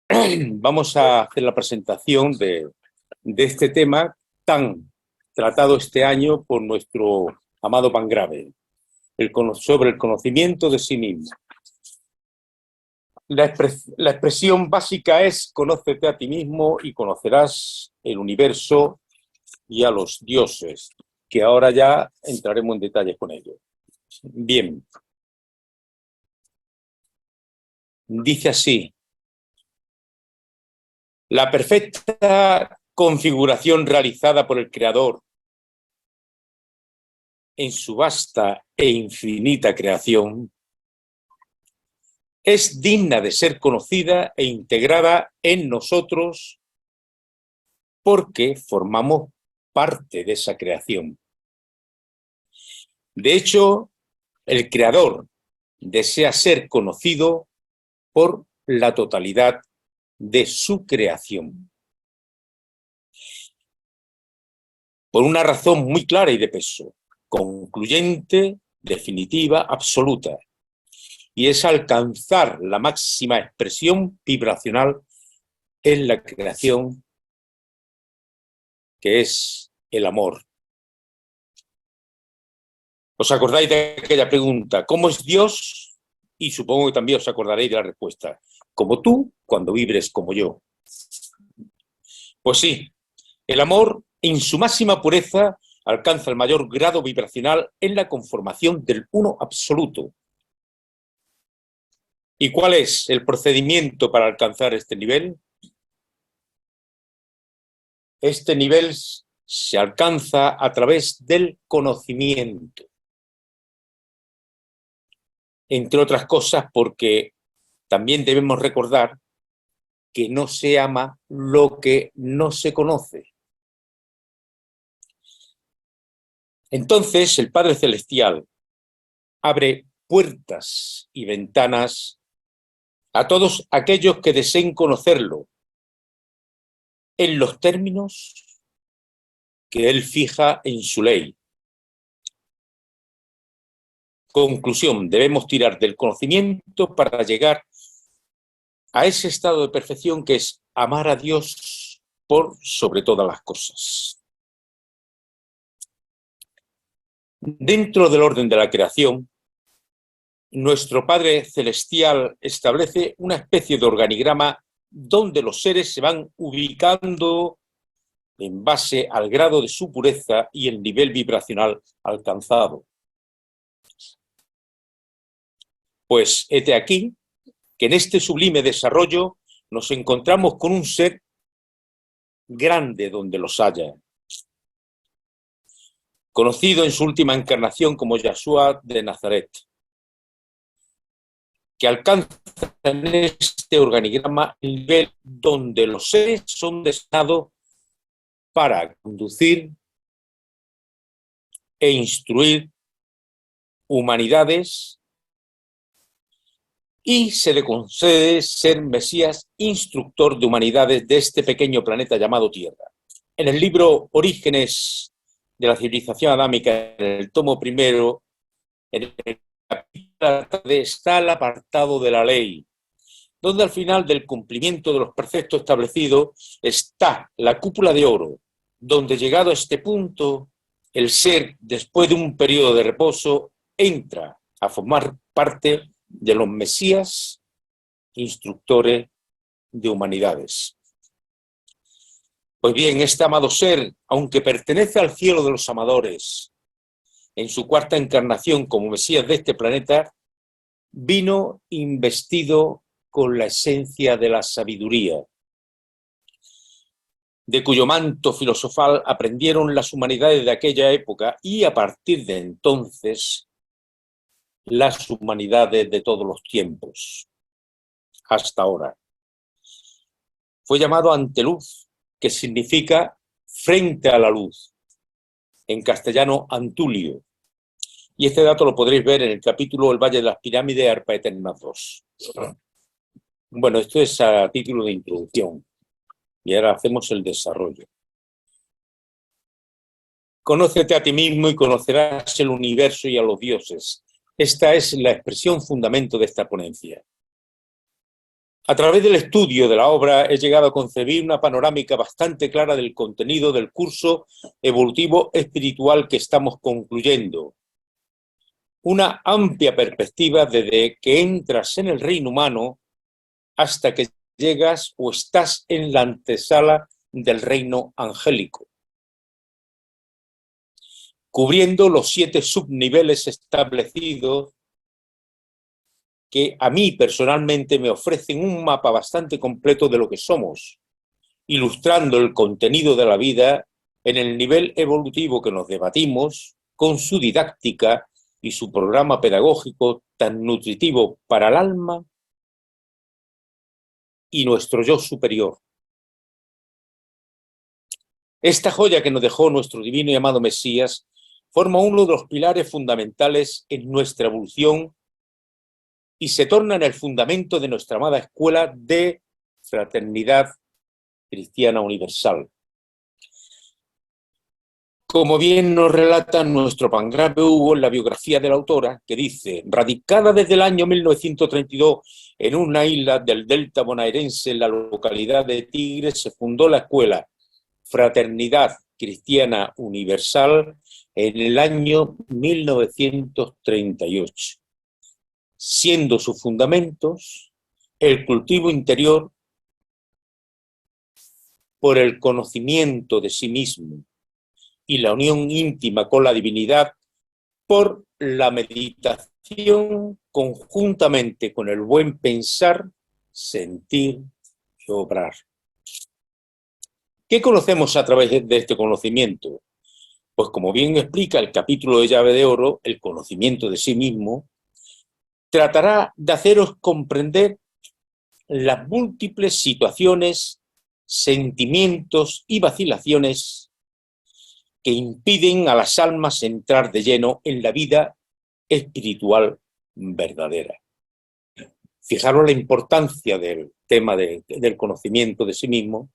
Vamos a hacer la presentación de este tema tan tratado este año por nuestro amado Pangrave, sobre el conocimiento de sí mismo. La expresión básica es: conócete a ti mismo y conocerás el universo y a los dioses, que ahora ya entraremos en detalles con ello. Bien. Dice así: la perfecta configuración realizada por el Creador en su vasta e infinita creación es digna de ser conocida e integrada en nosotros porque formamos parte de esa creación. De hecho, el Creador desea ser conocido por la totalidad de su creación. Por una razón muy clara y de peso, concluyente, definitiva, absoluta, y es alcanzar la máxima expresión vibracional en la creación, que es el amor. ¿Os acordáis de aquella pregunta? ¿Cómo es Dios? Y supongo que también os acordaréis de la respuesta. Como tú, cuando vibres como yo. Pues sí, el amor, en su máxima pureza, alcanza el mayor grado vibracional en la conformación del uno absoluto. ¿Y cuál es el procedimiento para alcanzar este nivel? Este nivel se alcanza a través del conocimiento. Entre otras cosas, porque también debemos recordar que no se ama lo que no se conoce. Entonces, el Padre Celestial abre puertas y ventanas a todos aquellos que deseen conocerlo en los términos que Él fija en su ley. Conclusión: debemos tirar del conocimiento para llegar a ese estado de perfección que es amar a Dios por sobre todas las cosas. Dentro del orden de la creación, nuestro Padre Celestial establece una especie de organigrama donde los seres se van ubicando en base al grado de su pureza y el nivel vibracional alcanzado. Pues hete aquí que en este sublime desarrollo nos encontramos con un ser grande donde los haya, conocido en su última encarnación como Yahshua de Nazaret, que alcanza en este organigrama el nivel donde los seres son destinados para conducir e instruir humanidades, y se le concede ser Mesías instructor de humanidades de este pequeño planeta llamado Tierra. En el libro Orígenes de la civilización adámica, en el tomo primero, en el capítulo está el apartado de la ley, donde al final del cumplimiento de los preceptos establecidos está la cúpula de oro, donde llegado a este punto, el ser, después de un periodo de reposo, entra a formar parte de los Mesías instructores de humanidades. Pues bien, este amado ser, aunque pertenece al cielo de los amadores, en su cuarta encarnación como Mesías de este planeta, vino investido con la esencia de la sabiduría, de cuyo manto filosofal aprendieron las humanidades de aquella época y a partir de entonces las humanidades de todos los tiempos, hasta ahora. Fue llamado anteluz, que significa frente a la luz, en castellano antulio, y este dato lo podréis ver en el capítulo El Valle de las Pirámides, Arpa Eterna 2. Bueno, esto es a título de introducción, y ahora hacemos el desarrollo. Conócete a ti mismo y conocerás el universo y a los dioses. Esta es la expresión fundamento de esta ponencia. A través del estudio de la obra he llegado a concebir una panorámica bastante clara del contenido del curso evolutivo espiritual que estamos concluyendo. Una amplia perspectiva desde que entras en el reino humano hasta que llegas o estás en la antesala del reino angélico, cubriendo los 7 subniveles establecidos que a mí personalmente me ofrecen un mapa bastante completo de lo que somos, ilustrando el contenido de la vida en el nivel evolutivo que nos debatimos, con su didáctica y su programa pedagógico tan nutritivo para el alma y nuestro yo superior. Esta joya que nos dejó nuestro divino y amado Mesías forma uno de los pilares fundamentales en nuestra evolución y se torna en el fundamento de nuestra amada escuela de fraternidad cristiana universal. Como bien nos relata nuestro pangrabe Hugo en la biografía de la autora, que dice: radicada desde el año 1932 en una isla del delta bonaerense en la localidad de Tigre, se fundó la escuela Fraternidad Cristiana Universal en el año 1938, siendo sus fundamentos el cultivo interior por el conocimiento de sí mismo y la unión íntima con la divinidad por la meditación conjuntamente con el buen pensar, sentir y obrar. ¿Qué conocemos a través de este conocimiento? Pues como bien explica el capítulo de Llave de Oro, el conocimiento de sí mismo tratará de haceros comprender las múltiples situaciones, sentimientos y vacilaciones que impiden a las almas entrar de lleno en la vida espiritual verdadera. Fijaros la importancia del tema del conocimiento de sí mismo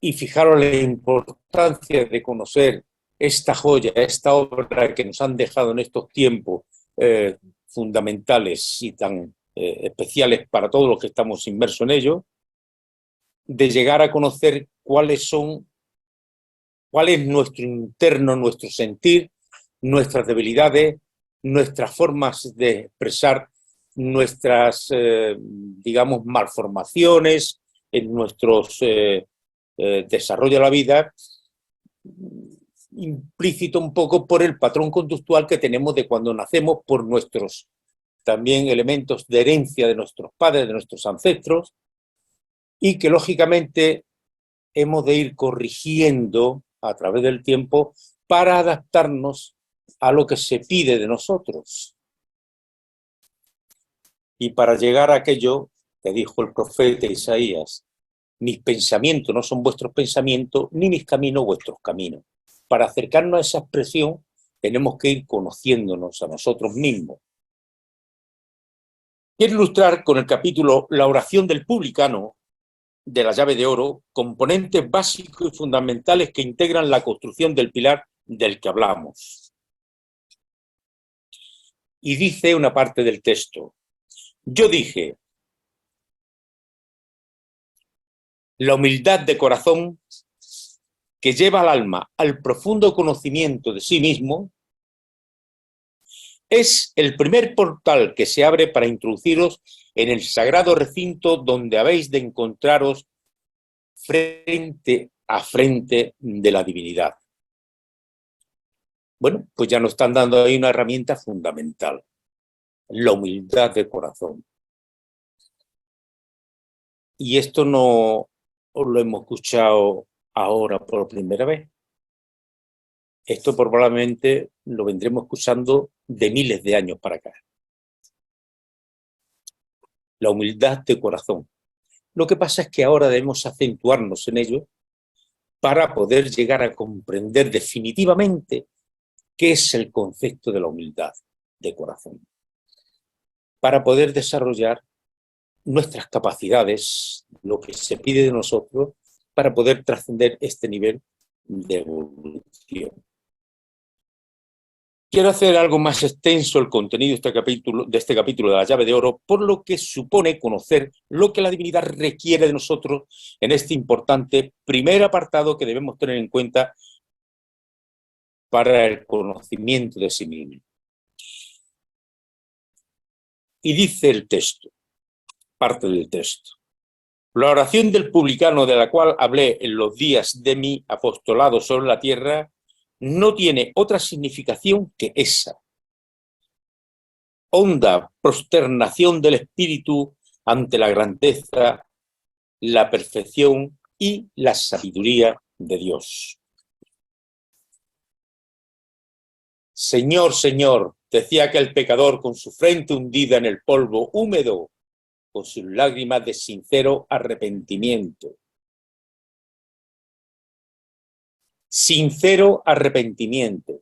y fijaros la importancia de conocer esta joya, esta obra que nos han dejado en estos tiempos fundamentales y tan especiales para todos los que estamos inmersos en ello, de llegar a conocer cuál es nuestro interno, nuestro sentir, nuestras debilidades, nuestras formas de expresar nuestras, digamos, malformaciones en nuestros desarrollo de la vida, implícito un poco por el patrón conductual que tenemos de cuando nacemos, por nuestros también elementos de herencia de nuestros padres, de nuestros ancestros, y que lógicamente hemos de ir corrigiendo a través del tiempo para adaptarnos a lo que se pide de nosotros. Y para llegar a aquello que dijo el profeta Isaías: mis pensamientos no son vuestros pensamientos, ni mis caminos vuestros caminos. Para acercarnos a esa expresión tenemos que ir conociéndonos a nosotros mismos. Quiero ilustrar con el capítulo La oración del publicano de la llave de oro, componentes básicos y fundamentales que integran la construcción del pilar del que hablamos. Y dice una parte del texto: yo dije, la humildad de corazón que lleva al alma al profundo conocimiento de sí mismo es el primer portal que se abre para introduciros en el sagrado recinto donde habéis de encontraros frente a frente de la divinidad. Bueno, pues ya nos están dando ahí una herramienta fundamental: la humildad de corazón. Y esto no lo hemos escuchado ahora por primera vez. Esto probablemente lo vendremos escuchando de miles de años para acá. La humildad de corazón. Lo que pasa es que ahora debemos acentuarnos en ello para poder llegar a comprender definitivamente qué es el concepto de la humildad de corazón, para poder desarrollar nuestras capacidades, lo que se pide de nosotros, para poder trascender este nivel de evolución. Quiero hacer algo más extenso el contenido de este capítulo de la llave de oro, por lo que supone conocer lo que la divinidad requiere de nosotros en este importante primer apartado que debemos tener en cuenta para el conocimiento de sí mismo. Y dice el texto, parte del texto: la oración del publicano de la cual hablé en los días de mi apostolado sobre la tierra no tiene otra significación que esa. Honda prosternación del espíritu ante la grandeza, la perfección y la sabiduría de Dios. Señor, Señor, decía aquel pecador con su frente hundida en el polvo húmedo, con sus lágrimas de sincero arrepentimiento. Sincero arrepentimiento.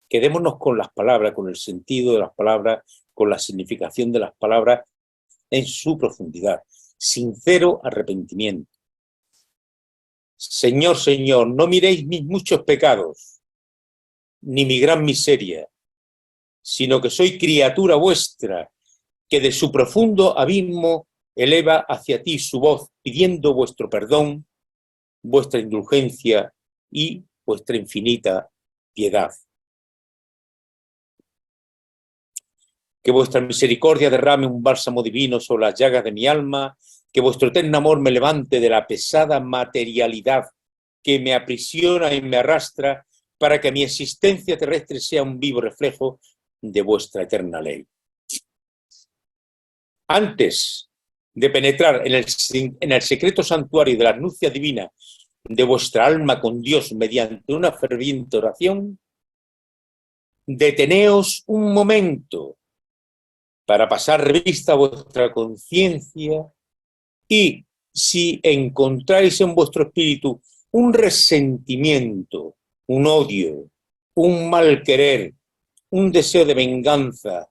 Quedémonos con las palabras, con el sentido de las palabras, con la significación de las palabras en su profundidad. Sincero arrepentimiento. Señor, Señor, no miréis mis muchos pecados, ni mi gran miseria, sino que soy criatura vuestra, que de su profundo abismo eleva hacia ti su voz, pidiendo vuestro perdón, vuestra indulgencia y vuestra infinita piedad. Que vuestra misericordia derrame un bálsamo divino sobre las llagas de mi alma, que vuestro eterno amor me levante de la pesada materialidad que me aprisiona y me arrastra, para que mi existencia terrestre sea un vivo reflejo de vuestra eterna ley. Antes de penetrar en el secreto santuario de la nupcia divina de vuestra alma con Dios mediante una ferviente oración, deteneos un momento para pasar revista a vuestra conciencia y, si encontráis en vuestro espíritu un resentimiento, un odio, un mal querer, un deseo de venganza,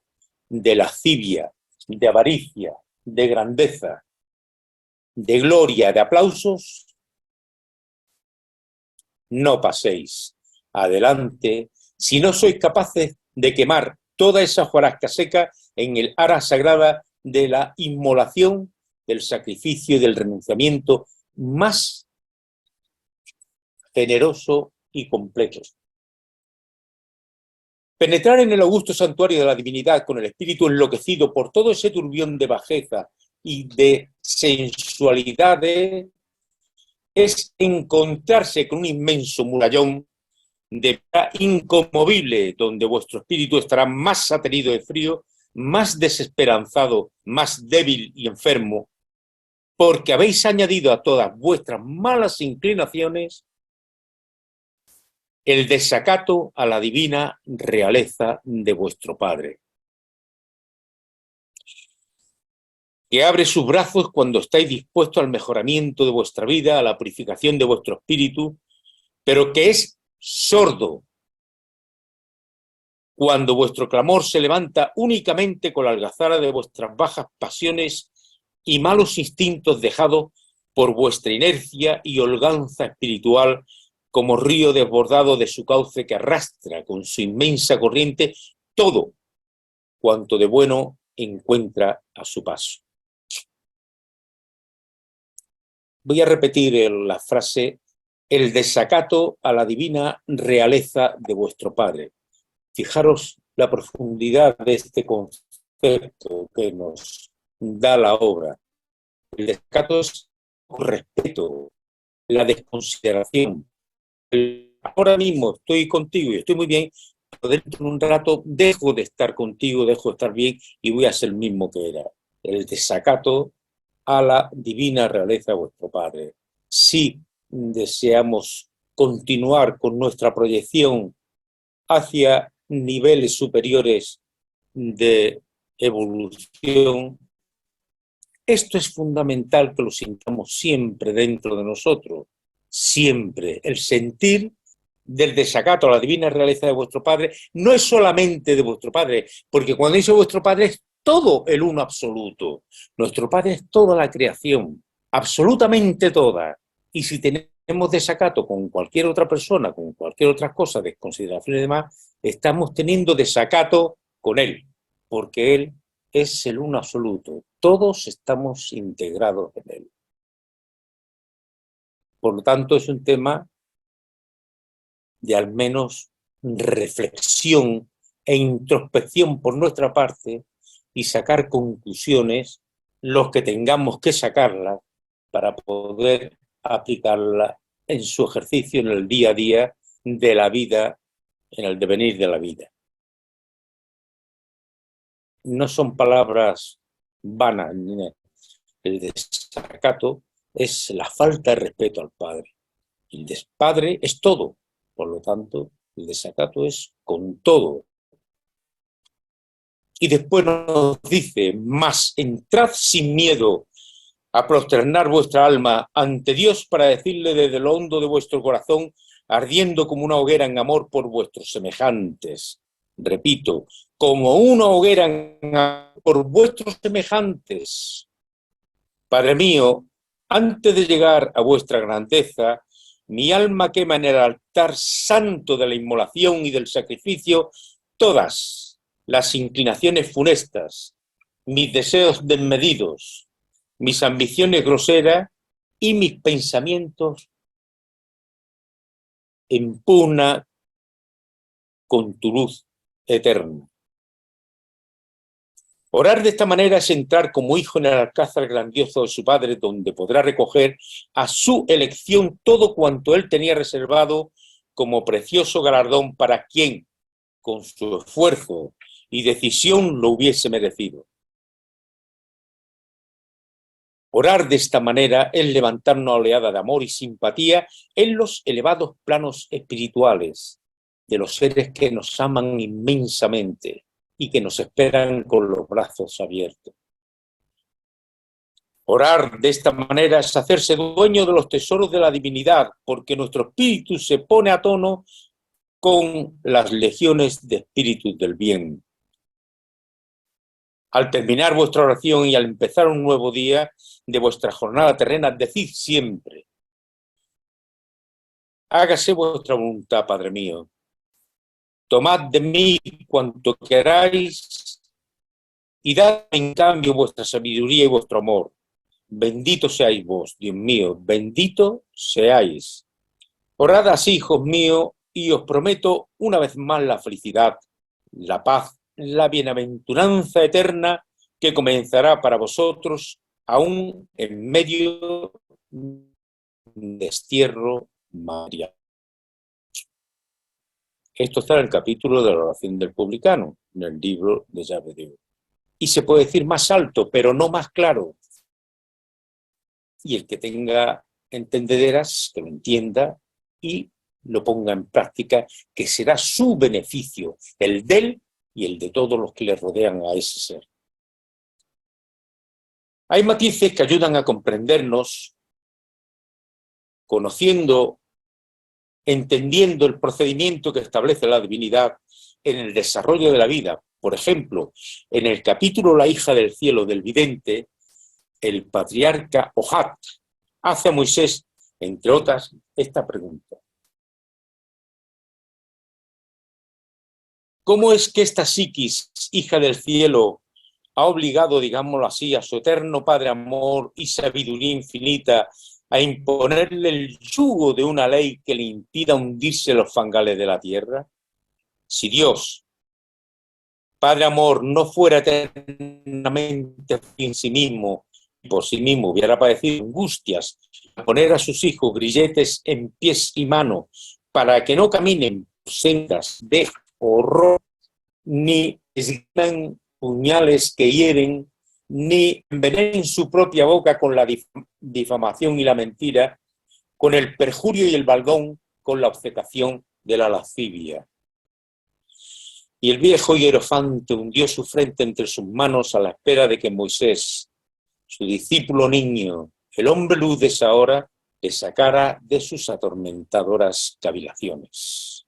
de lascivia, de avaricia, de grandeza, de gloria, de aplausos, no paséis adelante si no sois capaces de quemar toda esa hojarasca seca en el ara sagrada de la inmolación, del sacrificio y del renunciamiento más generoso y completo. Penetrar en el augusto santuario de la divinidad con el espíritu enloquecido por todo ese turbión de bajeza y de sensualidades es encontrarse con un inmenso murallón de inconmovible, donde vuestro espíritu estará más atenido de frío, más desesperanzado, más débil y enfermo, porque habéis añadido a todas vuestras malas inclinaciones el desacato a la divina realeza de vuestro Padre, que abre sus brazos cuando estáis dispuestos al mejoramiento de vuestra vida, a la purificación de vuestro espíritu, pero que es sordo cuando vuestro clamor se levanta únicamente con la algazara de vuestras bajas pasiones y malos instintos dejados por vuestra inercia y holganza espiritual, como río desbordado de su cauce que arrastra con su inmensa corriente todo cuanto de bueno encuentra a su paso. Voy a repetir la frase: el desacato a la divina realeza de vuestro Padre. Fijaros la profundidad de este concepto que nos da la obra. El desacato es el respeto, la desconsideración. Ahora mismo estoy contigo y estoy muy bien, pero dentro de un rato dejo de estar contigo, dejo de estar bien y voy a ser el mismo que era. El desacato a la divina realeza de vuestro Padre. Si deseamos continuar con nuestra proyección hacia niveles superiores de evolución, esto es fundamental que lo sintamos siempre dentro de nosotros, siempre. El sentir del desacato a la divina realeza de vuestro Padre no es solamente de vuestro Padre, porque cuando dice vuestro Padre es todo el uno absoluto. Nuestro Padre es toda la creación, absolutamente toda. Y si tenemos desacato con cualquier otra persona, con cualquier otra cosa, desconsideración y demás, estamos teniendo desacato con Él, porque Él es el uno absoluto. Todos estamos integrados en Él. Por lo tanto, es un tema de al menos reflexión e introspección por nuestra parte y sacar conclusiones, los que tengamos que sacarlas, para poder aplicarlas en su ejercicio en el día a día de la vida, en el devenir de la vida. No son palabras vanas. El desacato es la falta de respeto al Padre. El despadre es todo. Por lo tanto, el desacato es con todo. Y después nos dice, mas entrad sin miedo a prosternar vuestra alma ante Dios para decirle desde lo hondo de vuestro corazón, ardiendo como una hoguera en amor por vuestros semejantes. Repito, como una hoguera en amor por vuestros semejantes. Padre mío, antes de llegar a vuestra grandeza, mi alma quema en el altar santo de la inmolación y del sacrificio todas las inclinaciones funestas, mis deseos desmedidos, mis ambiciones groseras y mis pensamientos en pugna con tu luz eterna. Orar de esta manera es entrar como hijo en el alcázar grandioso de su Padre, donde podrá recoger a su elección todo cuanto él tenía reservado como precioso galardón para quien, con su esfuerzo y decisión, lo hubiese merecido. Orar de esta manera es levantar una oleada de amor y simpatía en los elevados planos espirituales de los seres que nos aman inmensamente y que nos esperan con los brazos abiertos. Orar de esta manera es hacerse dueño de los tesoros de la divinidad, porque nuestro espíritu se pone a tono con las legiones de espíritus del bien. Al terminar vuestra oración y al empezar un nuevo día de vuestra jornada terrena, decid siempre: hágase vuestra voluntad, Padre mío. Tomad de mí cuanto queráis y dad en cambio vuestra sabiduría y vuestro amor. Bendito seáis vos, Dios mío, bendito seáis. Orad así, hijos míos, y os prometo una vez más la felicidad, la paz, la bienaventuranza eterna que comenzará para vosotros aún en medio de destierro material. Esto está en el capítulo de la oración del publicano, en el libro de Llave de Oro. Y se puede decir más alto, pero no más claro. Y el que tenga entendederas, que lo entienda y lo ponga en práctica, que será su beneficio, el de él y el de todos los que le rodean a ese ser. Hay matices que ayudan a comprendernos, conociendo, entendiendo el procedimiento que establece la divinidad en el desarrollo de la vida. Por ejemplo, en el capítulo La hija del cielo del vidente, el patriarca Ohat hace a Moisés, entre otras, esta pregunta: ¿cómo es que esta psiquis, hija del cielo, ha obligado, digámoslo así, a su eterno Padre amor y sabiduría infinita a imponerle el yugo de una ley que le impida hundirse en los fangales de la tierra? Si Dios, Padre amor, no fuera eternamente en sí mismo, y por sí mismo hubiera padecido angustias a poner a sus hijos grilletes en pies y manos para que no caminen por sendas de horror, ni esgriman puñales que hieren, ni envenenen su propia boca con la difamación y la mentira, con el perjurio y el baldón, con la obcecación de la lascivia. Y el viejo hierofante hundió su frente entre sus manos a la espera de que Moisés, su discípulo niño, el hombre luz de esa hora, le sacara de sus atormentadoras cavilaciones.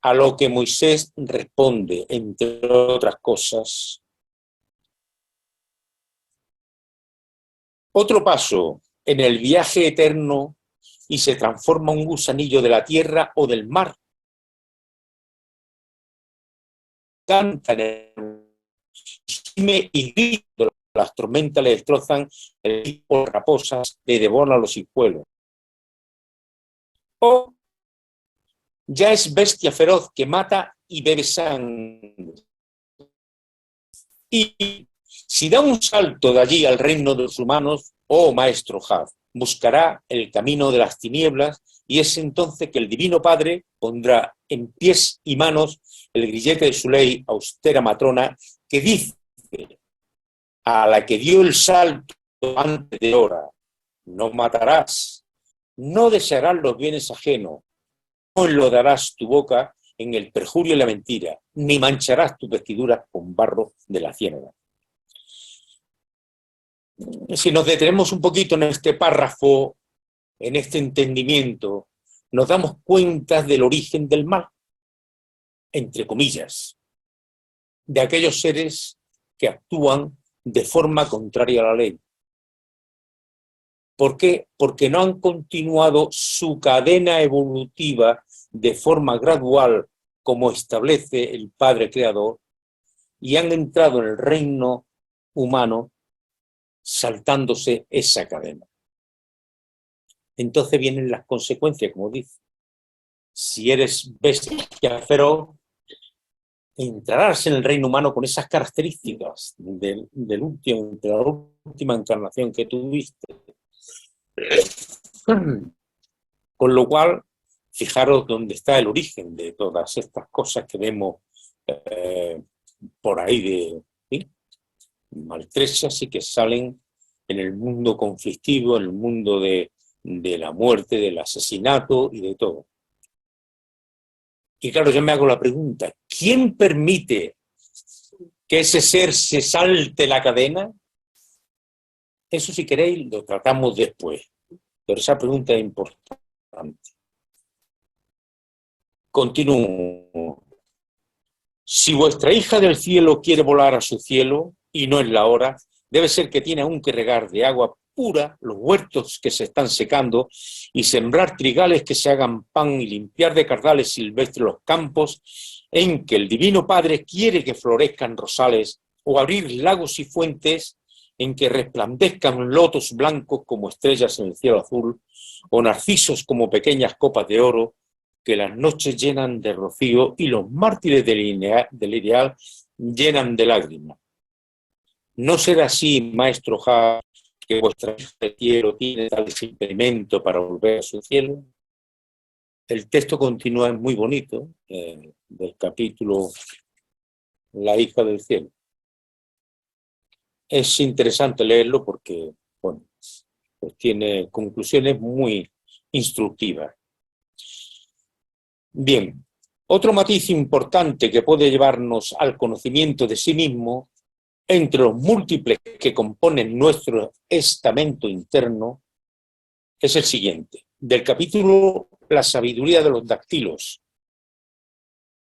A lo que Moisés responde, entre otras cosas: otro paso en el viaje eterno y se transforma un gusanillo de la tierra o del mar, cantan y gritan, las tormentas le destrozan el raposas, le devoran los hijuelos. O ya es bestia feroz que mata y bebe sangre. Y si da un salto de allí al reino de los humanos, oh maestro Had, buscará el camino de las tinieblas, y es entonces que el Divino Padre pondrá en pies y manos el grillete de su ley, austera matrona, que dice a la que dio el salto antes de hora: no matarás, no desearás los bienes ajenos, no enlodarás tu boca en el perjurio y la mentira, ni mancharás tus vestiduras con barro de la ciénaga. Si nos detenemos un poquito en este párrafo, en este entendimiento, nos damos cuenta del origen del mal, entre comillas, de aquellos seres que actúan de forma contraria a la ley. ¿Por qué? Porque no han continuado su cadena evolutiva de forma gradual, como establece el Padre Creador, y han entrado en el reino humano saltándose esa cadena. Entonces vienen las consecuencias, como dice. Si eres bestia feroz, entrarás en el reino humano con esas características de la última encarnación que tuviste. Con lo cual, fijaros dónde está el origen de todas estas cosas que vemos por ahí de maltrechas y que salen en el mundo conflictivo, en el mundo de la muerte, del asesinato y de todo. Y claro, yo me hago la pregunta, ¿quién permite que ese ser se salte la cadena? Eso, si queréis, lo tratamos después, pero esa pregunta es importante. Continúo. Si vuestra hija del cielo quiere volar a su cielo, y no es la hora, debe ser que tiene aún que regar de agua pura los huertos que se están secando y sembrar trigales que se hagan pan y limpiar de cardales silvestres los campos en que el Divino Padre quiere que florezcan rosales, o abrir lagos y fuentes en que resplandezcan lotos blancos como estrellas en el cielo azul, o narcisos como pequeñas copas de oro que las noches llenan de rocío y los mártires del ideal llenan de lágrimas. ¿No será así, maestro Ja, que vuestra hija del cielo tiene tal impedimento para volver a su cielo? El texto continúa, es muy bonito, del capítulo La hija del cielo. Es interesante leerlo porque, bueno, pues tiene conclusiones muy instructivas. Bien, otro matiz importante que puede llevarnos al conocimiento de sí mismo, entre los múltiples que componen nuestro estamento interno, es el siguiente. Del capítulo La sabiduría de los dactilos.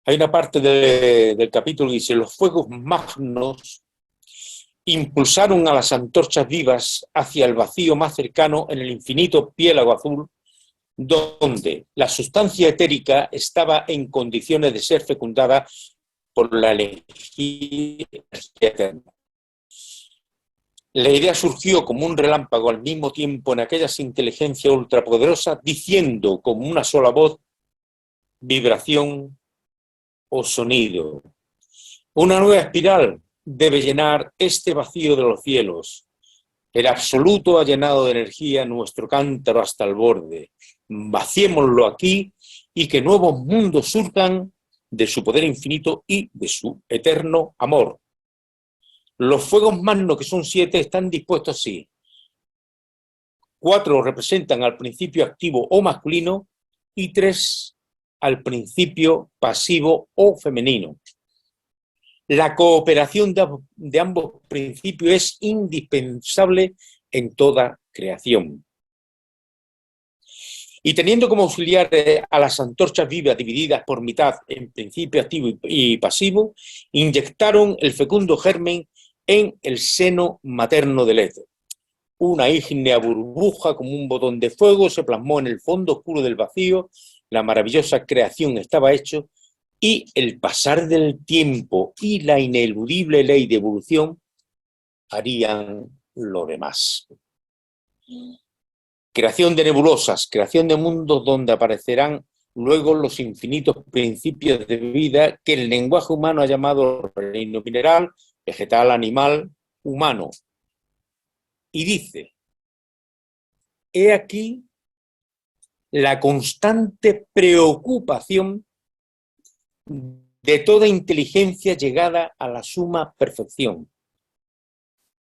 Hay una parte del capítulo que dice: los fuegos magnos impulsaron a las antorchas vivas hacia el vacío más cercano en el infinito piélago azul, donde la sustancia etérica estaba en condiciones de ser fecundada por la energía eterna. La idea surgió como un relámpago al mismo tiempo en aquellas inteligencias ultrapoderosas, diciendo como una sola voz, vibración o sonido: una nueva espiral debe llenar este vacío de los cielos. El absoluto ha llenado de energía nuestro cántaro hasta el borde. Vaciémoslo aquí y que nuevos mundos surjan de su poder infinito y de su eterno amor. Los fuegos magnos, que son 7, están dispuestos así. 4 representan al principio activo o masculino y 3 al principio pasivo o femenino. La cooperación de ambos principios es indispensable en toda creación. Y teniendo como auxiliar a las antorchas vivas divididas por mitad en principio activo y pasivo, inyectaron el fecundo germen en el seno materno del éter. Una ígnea burbuja como un botón de fuego se plasmó en el fondo oscuro del vacío. La maravillosa creación estaba hecho y el pasar del tiempo y la ineludible ley de evolución harían lo demás. Creación de nebulosas, creación de mundos donde aparecerán luego los infinitos principios de vida que el lenguaje humano ha llamado reino mineral, vegetal, animal, humano. Y dice, he aquí la constante preocupación de toda inteligencia llegada a la suma perfección.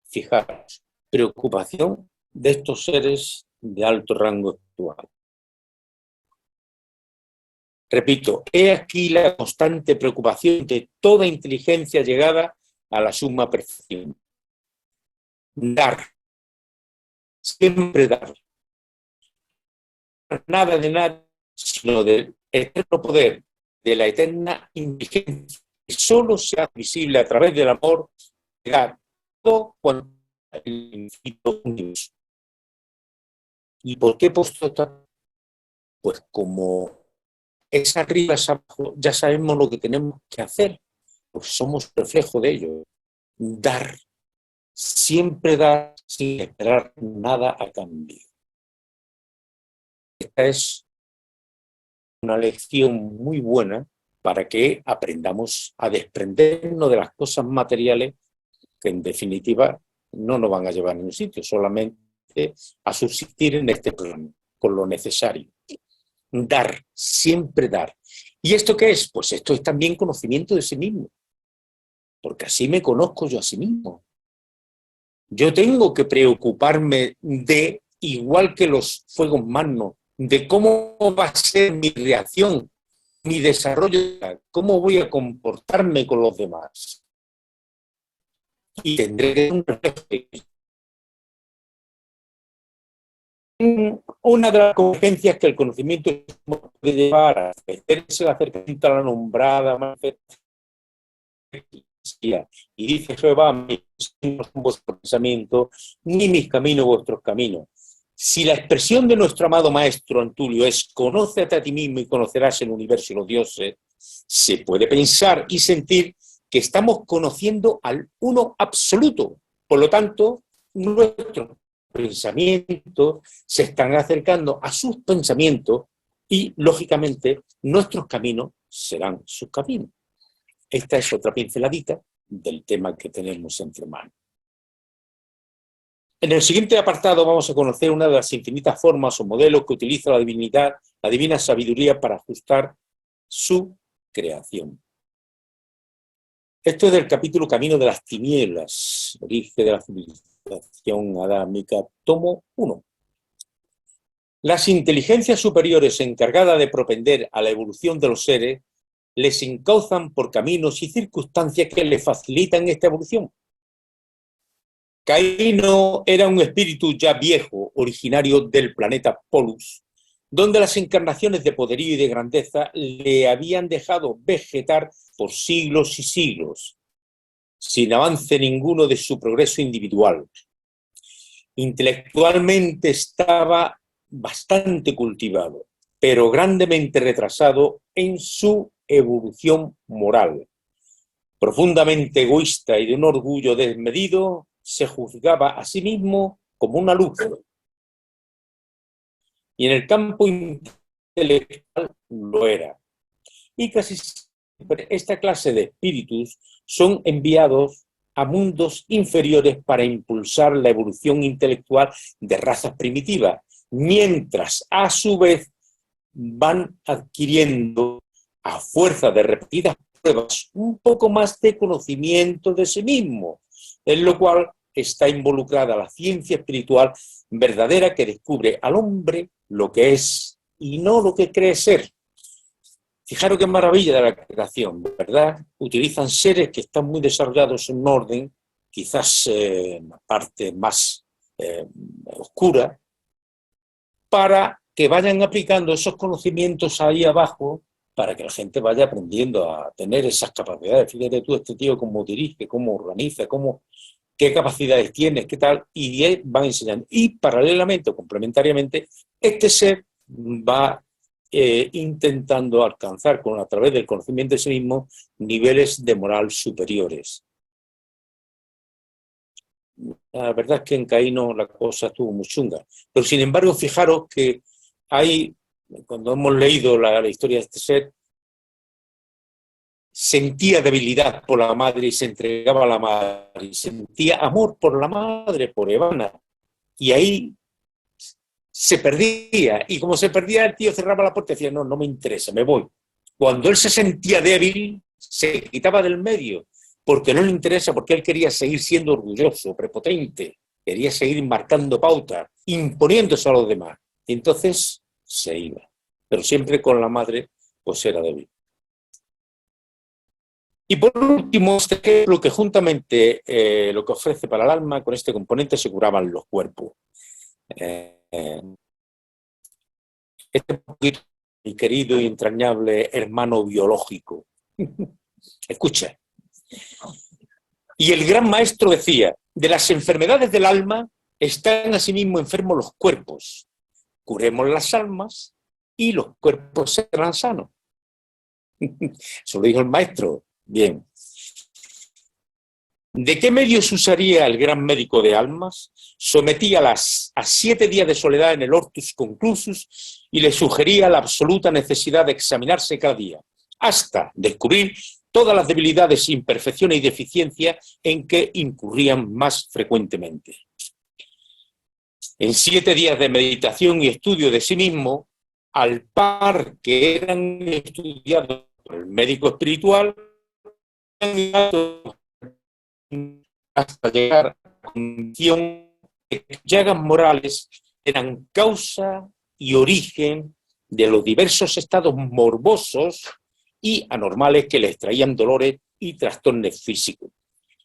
Fijaros, preocupación de estos seres de alto rango actual. Repito, he aquí la constante preocupación de toda inteligencia llegada a la suma perfección. Dar, siempre dar. Nada de nada, sino del eterno poder, de la eterna inteligencia, que solo sea visible a través del amor, dar todo cuanto el infinito universo. ¿Y por qué he puesto esto? Pues como es arriba, es abajo, ya sabemos lo que tenemos que hacer, pues somos reflejo de ello. Dar, siempre dar sin esperar nada a cambio. Esta es una lección muy buena para que aprendamos a desprendernos de las cosas materiales que en definitiva no nos van a llevar a ningún sitio, solamente a subsistir en este plano, con lo necesario. Dar, siempre dar. ¿Y esto qué es? Pues esto es también conocimiento de sí mismo, porque así me conozco yo a sí mismo. Yo tengo que preocuparme de, igual que los fuegos magnos, de cómo va a ser mi reacción, mi desarrollo, cómo voy a comportarme con los demás. Y tendré un reflejo. Una de las convergencias que el conocimiento puede llevar a hacerse el acercamiento a la nombrada manifestación. Y dice Jehová, mis caminos son vuestros pensamientos, ni mis caminos vuestros caminos. Si la expresión de nuestro amado maestro Antulio es conócete a ti mismo y conocerás el universo y los dioses, se puede pensar y sentir que estamos conociendo al uno absoluto. Por lo tanto, nuestros pensamientos se están acercando a sus pensamientos y, lógicamente, nuestros caminos serán sus caminos. Esta es otra pinceladita del tema que tenemos entre manos. En el siguiente apartado vamos a conocer una de las infinitas formas o modelos que utiliza la divinidad, la divina sabiduría para ajustar su creación. Esto es del capítulo Camino de las Tinieblas, origen de la civilización adámica, tomo 1. Las inteligencias superiores encargadas de propender a la evolución de los seres les encauzan por caminos y circunstancias que les facilitan esta evolución. Caíno era un espíritu ya viejo, originario del planeta Polus, donde las encarnaciones de poderío y de grandeza le habían dejado vegetar por siglos y siglos, sin avance ninguno de su progreso individual. Intelectualmente estaba bastante cultivado, pero grandemente retrasado en su evolución moral. Profundamente egoísta y de un orgullo desmedido, se juzgaba a sí mismo como una luz. Y en el campo intelectual lo era. Y casi siempre esta clase de espíritus son enviados a mundos inferiores para impulsar la evolución intelectual de razas primitivas, mientras a su vez van adquiriendo, a fuerza de repetidas pruebas, un poco más de conocimiento de sí mismo, en lo cual está involucrada la ciencia espiritual verdadera que descubre al hombre lo que es y no lo que cree ser. Fijaros qué maravilla de la creación, ¿verdad? Utilizan seres que están muy desarrollados en un orden, quizás la parte más oscura, para que vayan aplicando esos conocimientos ahí abajo, para que la gente vaya aprendiendo a tener esas capacidades. Fíjate tú, este tío cómo dirige, cómo organiza, qué capacidades tiene, qué tal, y van enseñando. Y paralelamente o complementariamente, este ser va intentando alcanzar a través del conocimiento de sí mismo niveles de moral superiores. La verdad es que en Caíno la cosa estuvo muy chunga, pero sin embargo fijaros que hay, cuando hemos leído la historia de este ser, sentía debilidad por la madre y se entregaba a la madre, y sentía amor por la madre, por Evana, y ahí se perdía, y como se perdía el tío cerraba la puerta y decía, no, no me interesa, me voy. Cuando él se sentía débil, se quitaba del medio, porque no le interesa, porque él quería seguir siendo orgulloso, prepotente, quería seguir marcando pautas, imponiéndose a los demás. Y entonces se iba, pero siempre con la madre, pues era débil. Y por último, este ejemplo que juntamente lo que ofrece para el alma, con este componente se curaban los cuerpos. Este poquito, mi querido y entrañable hermano biológico. Escucha. Y el gran maestro decía, de las enfermedades del alma están asimismo enfermos los cuerpos. Curemos las almas y los cuerpos serán sanos. Eso lo dijo el maestro. Bien. ¿De qué medios usaría el gran médico de almas? Sometía a 7 días de soledad en el Hortus Conclusus y le sugería la absoluta necesidad de examinarse cada día, hasta descubrir todas las debilidades, imperfecciones y deficiencias en que incurrían más frecuentemente. En 7 días de meditación y estudio de sí mismo, al par que eran estudiados por el médico espiritual, hasta llegar a la condición de que llagas morales eran causa y origen de los diversos estados morbosos y anormales que les traían dolores y trastornos físicos.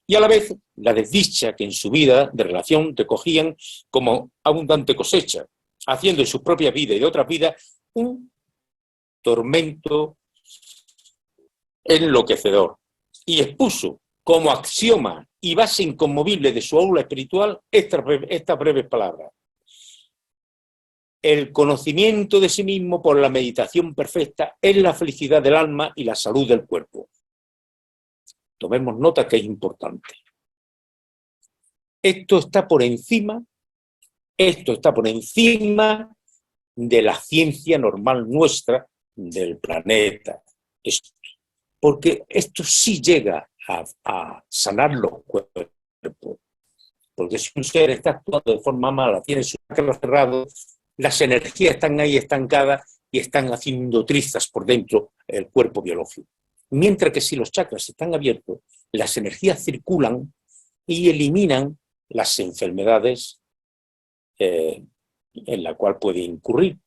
Y a la vez la desdicha que en su vida de relación recogían como abundante cosecha, haciendo en su propia vida y de otras vidas un tormento enloquecedor. Y expuso como axioma y base inconmovible de su aula espiritual estas breves palabras. El conocimiento de sí mismo por la meditación perfecta es la felicidad del alma y la salud del cuerpo. Tomemos nota que es importante. Esto está por encima de la ciencia normal nuestra del planeta. Porque esto sí llega a sanar los cuerpos. Porque si un ser está actuando de forma mala, tiene sus chakras cerrados, las energías están ahí estancadas y están haciendo trizas por dentro el cuerpo biológico. Mientras que si los chakras están abiertos, las energías circulan y eliminan las enfermedades en la cual puede incurrir.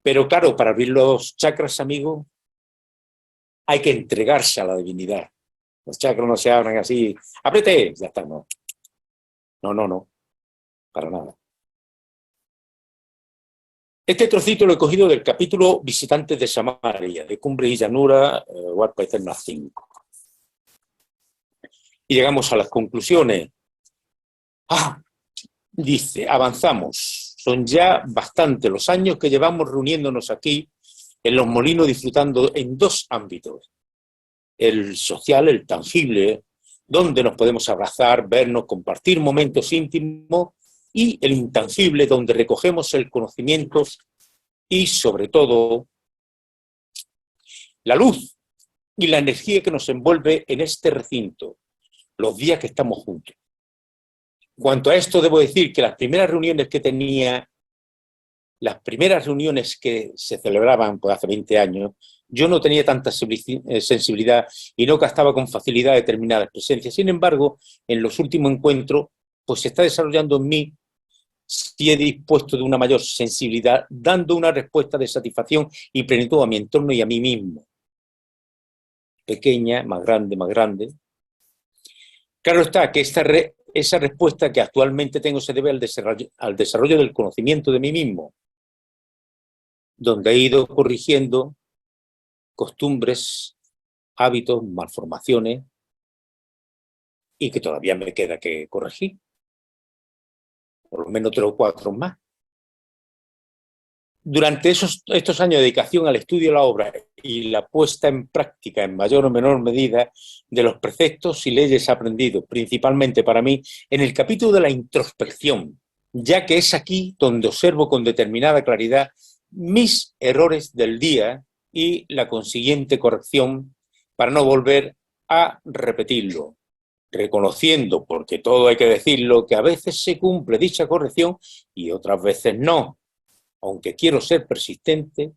Pero claro, para abrir los chakras, amigo, hay que entregarse a la divinidad. Los chakras no se abren así, ¡apriete! Ya está, no. No, para nada. Este trocito lo he cogido del capítulo Visitantes de Samaria, de Cumbre y Llanura, Huarpa Eterna 5. Y llegamos a las conclusiones. Dice, avanzamos. Son ya bastante los años que llevamos reuniéndonos aquí en Los Molinos, disfrutando en 2 ámbitos. El social, el tangible, donde nos podemos abrazar, vernos, compartir momentos íntimos, y el intangible, donde recogemos el conocimiento y, sobre todo, la luz y la energía que nos envuelve en este recinto, los días que estamos juntos. Cuanto a esto, debo decir que las primeras reuniones que se celebraban pues, hace 20 años, yo no tenía tanta sensibilidad y no captaba con facilidad determinadas presencias. Sin embargo, en los últimos encuentros, pues se está desarrollando en mí, si he dispuesto de una mayor sensibilidad, dando una respuesta de satisfacción y plenitud a mi entorno y a mí mismo. Pequeña, más grande. Claro está que esa respuesta que actualmente tengo se debe al desarrollo del conocimiento de mí mismo, donde he ido corrigiendo costumbres, hábitos, malformaciones, y que todavía me queda que corregir. Por lo menos 3 o 4 más. Durante estos años de dedicación al estudio de la obra y la puesta en práctica en mayor o menor medida de los preceptos y leyes aprendidos, principalmente para mí, en el capítulo de la introspección, ya que es aquí donde observo con determinada claridad mis errores del día y la consiguiente corrección para no volver a repetirlo, reconociendo, porque todo hay que decirlo, que a veces se cumple dicha corrección y otras veces no, aunque quiero ser persistente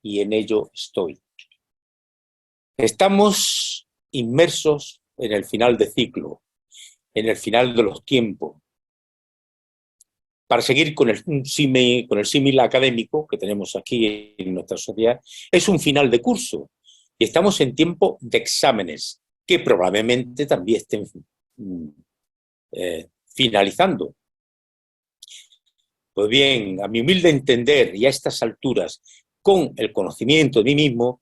y en ello estoy. Estamos inmersos en el final de ciclo, en el final de los tiempos. Para seguir con el símil académico que tenemos aquí en nuestra sociedad, es un final de curso y estamos en tiempo de exámenes que probablemente también estén finalizando. Pues bien, a mi humilde entender y a estas alturas, con el conocimiento de mí mismo,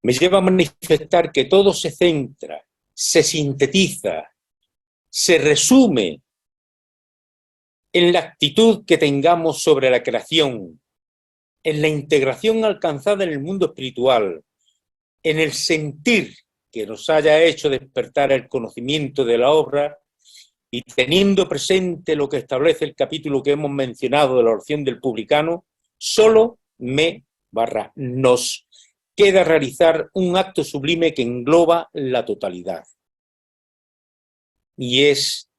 me lleva a manifestar que todo se centra, se sintetiza, se resume en la actitud que tengamos sobre la creación, en la integración alcanzada en el mundo espiritual, en el sentir que nos haya hecho despertar el conocimiento de la obra y teniendo presente lo que establece el capítulo que hemos mencionado de la oración del publicano, solo nos queda realizar un acto sublime que engloba la totalidad. Y es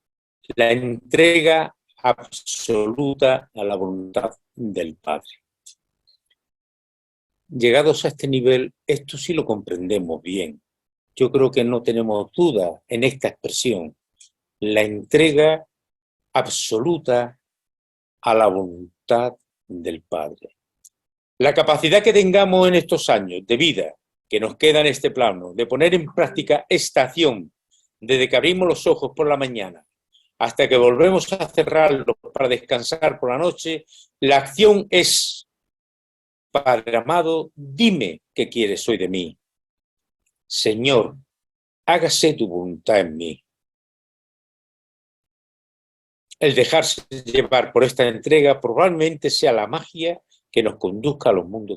la entrega absoluta a la voluntad del Padre. Llegados a este nivel, esto sí lo comprendemos bien. Yo creo que no tenemos duda en esta expresión. La entrega absoluta a la voluntad del Padre. La capacidad que tengamos en estos años de vida que nos queda en este plano, de poner en práctica esta acción, desde que abrimos los ojos por la mañana hasta que volvemos a cerrarlos para descansar por la noche, la acción es: Padre amado, dime qué quieres hoy de mí. Señor, hágase tu voluntad en mí. El dejarse llevar por esta entrega probablemente sea la magia que nos conduzca a los mundos de